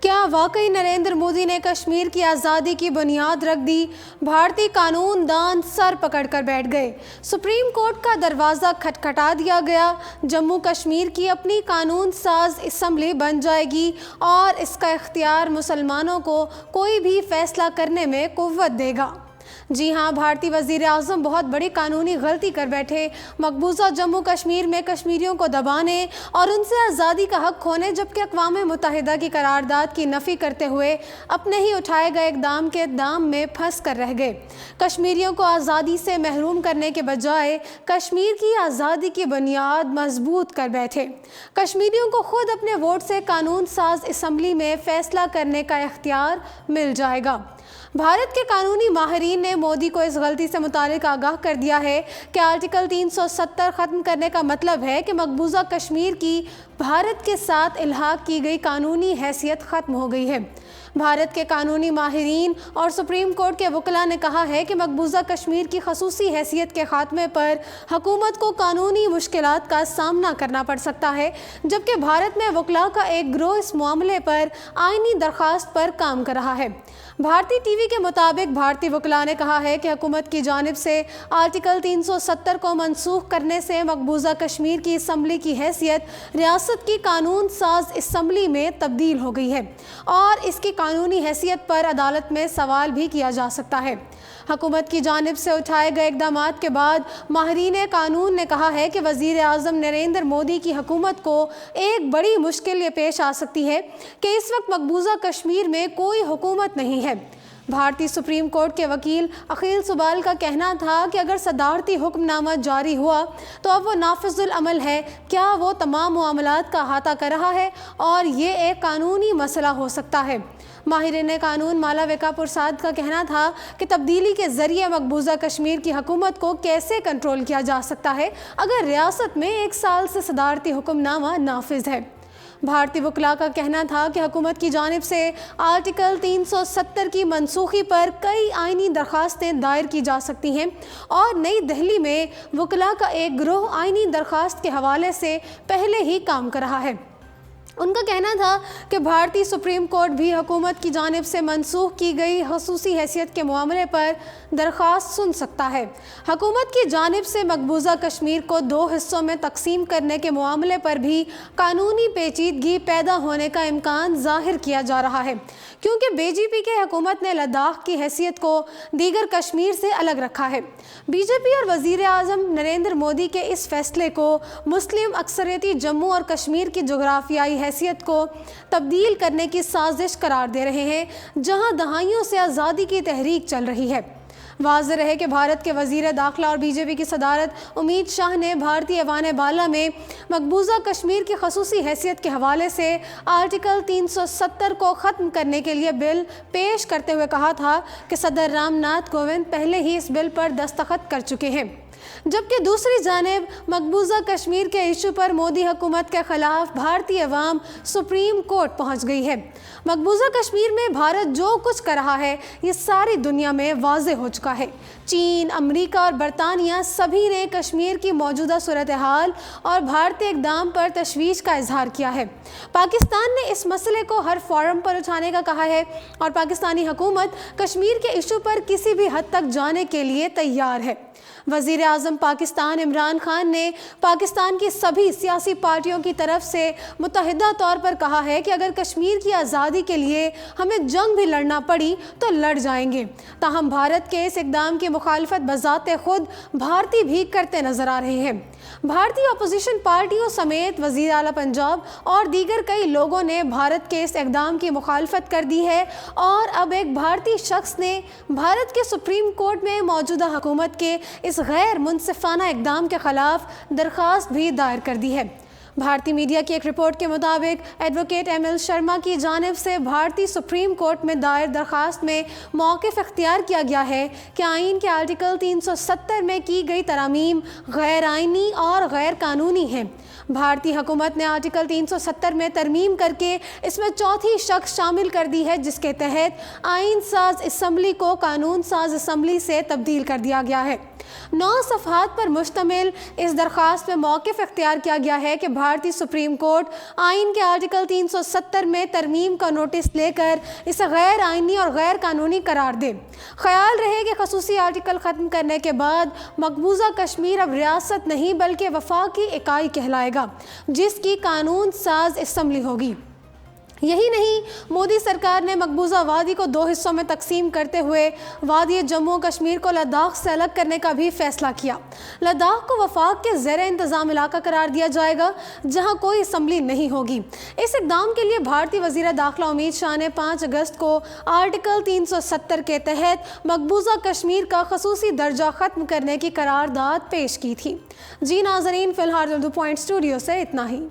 کیا واقعی نریندر مودی نے کشمیر کی آزادی کی بنیاد رکھ دی؟ بھارتی قانون دان سر پکڑ کر بیٹھ گئے۔ سپریم کورٹ کا دروازہ کھٹکھٹا دیا گیا۔ جموں کشمیر کی اپنی قانون ساز اسمبلی بن جائے گی اور اس کا اختیار مسلمانوں کو کوئی بھی فیصلہ کرنے میں قوت دے گا۔ جی ہاں، بھارتی وزیر اعظم بہت بڑی قانونی غلطی کر بیٹھے۔ مقبوضہ جموں کشمیر میں کشمیریوں کو دبانے اور ان سے آزادی کا حق کھونے، جبکہ اقوام متحدہ کی قرارداد کی نفی کرتے ہوئے اپنے ہی اٹھائے گئے اقدام کے دام میں پھنس کر رہ گئے۔ کشمیریوں کو آزادی سے محروم کرنے کے بجائے کشمیر کی آزادی کی بنیاد مضبوط کر بیٹھے۔ کشمیریوں کو خود اپنے ووٹ سے قانون ساز اسمبلی میں فیصلہ کرنے کا اختیار مل جائے گا۔ بھارت کے قانونی ماہرین نے مودی کو اس غلطی سے متعلق آگاہ کر دیا ہے کہ آرٹیکل 370 ختم کرنے کا مطلب ہے کہ مقبوضہ کشمیر کی بھارت کے ساتھ الحاق کی گئی قانونی حیثیت ختم ہو گئی ہے۔ بھارت کے قانونی ماہرین اور سپریم کورٹ کے وکلاء نے کہا ہے کہ مقبوضہ کشمیر کی خصوصی حیثیت کے خاتمے پر حکومت کو قانونی مشکلات کا سامنا کرنا پڑ سکتا ہے، جبکہ بھارت میں وکلاء کا ایک گروہ اس معاملے پر آئینی درخواست پر کام کر رہا ہے۔ بھارتی ٹی وی کے مطابق بھارتی وکلاء نے کہا ہے کہ حکومت کی جانب سے آرٹیکل 370 کو منسوخ کرنے سے مقبوضہ کشمیر کی اسمبلی کی حیثیت ریاست کی قانون ساز اسمبلی میں تبدیل ہو گئی ہے اور اس کی قانونی حیثیت پر عدالت میں سوال بھی کیا جا سکتا ہے۔ حکومت کی جانب سے اٹھائے گئے اقدامات کے بعد ماہرین قانون نے کہا ہے کہ وزیر اعظم نریندر مودی کی حکومت کو ایک بڑی مشکل یہ پیش آ سکتی ہے کہ اس وقت مقبوضہ کشمیر میں کوئی حکومت نہیں ہے۔ بھارتی سپریم کورٹ کے وکیل اخیل سبال کا کہنا تھا کہ اگر صدارتی حکم نامہ جاری ہوا تو اب وہ نافذ العمل ہے۔ کیا وہ تمام معاملات کا احاطہ کر رہا ہے اور یہ ایک قانونی مسئلہ ہو سکتا ہے؟ ماہرین قانون مالاویکا پرساد کا کہنا تھا کہ تبدیلی کے ذریعے مقبوضہ کشمیر کی حکومت کو کیسے کنٹرول کیا جا سکتا ہے اگر ریاست میں 1 سال سے صدارتی حکم نامہ نافذ ہے۔ بھارتی وکلاء کا کہنا تھا کہ حکومت کی جانب سے آرٹیکل 370 کی منسوخی پر کئی آئینی درخواستیں دائر کی جا سکتی ہیں اور نئی دہلی میں وکلاء کا ایک گروہ آئینی درخواست کے حوالے سے پہلے ہی کام کر رہا ہے۔ ان کا کہنا تھا کہ بھارتی سپریم کورٹ بھی حکومت کی جانب سے منسوخ کی گئی خصوصی حیثیت کے معاملے پر درخواست سن سکتا ہے۔ حکومت کی جانب سے مقبوضہ کشمیر کو 2 حصوں میں تقسیم کرنے کے معاملے پر بھی قانونی پیچیدگی پیدا ہونے کا امکان ظاہر کیا جا رہا ہے، کیونکہ بی جے پی کی حکومت نے لداخ کی حیثیت کو دیگر کشمیر سے الگ رکھا ہے۔ بی جے پی اور وزیر اعظم نریندر مودی کے اس فیصلے کو مسلم اکثریتی جموں اور کشمیر کی جغرافیائی حیثیت کو تبدیل کرنے کی سازش قرار دے رہے ہیں، جہاں دہائیوں سے آزادی کی تحریک چل رہی ہے۔ واضح رہے کہ بھارت کے وزیر داخلہ اور بی جے پی کی صدارت امت شاہ نے بھارتی ایوان بالا میں مقبوضہ کشمیر کی خصوصی حیثیت کے حوالے سے آرٹیکل 370 کو ختم کرنے کے لیے بل پیش کرتے ہوئے کہا تھا کہ صدر رام ناتھ کووند پہلے ہی اس بل پر دستخط کر چکے ہیں، جبکہ دوسری جانب مقبوضہ کشمیر کے ایشو پر مودی حکومت کے خلاف بھارتی عوام سپریم کورٹ پہنچ گئی ہے۔ مقبوضہ کشمیر میں بھارت جو کچھ کر رہا ہے یہ ساری دنیا میں واضح ہو چکا ہے۔ چین، امریکہ اور برطانیہ سبھی نے کشمیر کی موجودہ صورتحال اور بھارتی اقدام پر تشویش کا اظہار کیا ہے۔ پاکستان نے اس مسئلے کو ہر فورم پر اٹھانے کا کہا ہے اور پاکستانی حکومت کشمیر کے ایشو پر کسی بھی حد تک جانے کے لیے تیار ہے۔ وزیر اعظم پاکستان عمران خان نے پاکستان کی سبھی سیاسی پارٹیوں کی طرف سے متحدہ طور پر کہا ہے کہ اگر کشمیر کی آزادی کے لیے ہمیں جنگ بھی لڑنا پڑی تو لڑ جائیں گے۔ تاہم بھارت کے اس اقدام کی مخالفت بذات خود بھارتی بھی کرتے نظر آ رہے ہیں۔ بھارتی اپوزیشن پارٹیوں سمیت وزیر اعلیٰ پنجاب اور دیگر کئی لوگوں نے بھارت کے اس اقدام کی مخالفت کر دی ہے اور اب ایک بھارتی شخص نے بھارت کے سپریم کورٹ میں موجودہ حکومت کے اس غیر منصفانہ اقدام کے خلاف درخواست بھی دائر کر دی ہے۔ بھارتی میڈیا کی ایک رپورٹ کے مطابق ایڈوکیٹ ایم ایل شرما کی جانب سے بھارتی سپریم کورٹ میں دائر درخواست میں موقف اختیار کیا گیا ہے کہ آئین کے آرٹیکل 370 میں کی گئی ترامیم غیر آئینی اور غیر قانونی ہیں۔ بھارتی حکومت نے آرٹیکل 370 میں ترمیم کر کے اس میں چوتھی شخص شامل کر دی ہے، جس کے تحت آئین ساز اسمبلی کو قانون ساز اسمبلی سے تبدیل کر دیا گیا ہے۔ 9 صفحات پر مشتمل اس درخواست میں موقف اختیار کیا گیا ہے کہ بھارتی سپریم کورٹ آئین کے آرٹیکل 370 میں ترمیم کا نوٹس لے کر اسے غیر آئینی اور غیر قانونی قرار دے۔ خیال رہے کہ خصوصی آرٹیکل ختم کرنے کے بعد مقبوضہ کشمیر اب ریاست نہیں بلکہ وفاقی اکائی کہلائے گا، جس کی قانون ساز اسمبلی ہوگی۔ یہی نہیں، مودی سرکار نے مقبوضہ وادی کو 2 حصوں میں تقسیم کرتے ہوئے وادی جموں و کشمیر کو لداخ سے الگ کرنے کا بھی فیصلہ کیا۔ لداخ کو وفاق کے زیر انتظام علاقہ قرار دیا جائے گا، جہاں کوئی اسمبلی نہیں ہوگی۔ اس اقدام کے لیے بھارتی وزیر داخلہ امت شاہ نے 5 اگست کو آرٹیکل 370 کے تحت مقبوضہ کشمیر کا خصوصی درجہ ختم کرنے کی قرارداد پیش کی تھی۔ جی ناظرین، فی الحال اردو پوائنٹ اسٹوڈیو سے اتنا ہی۔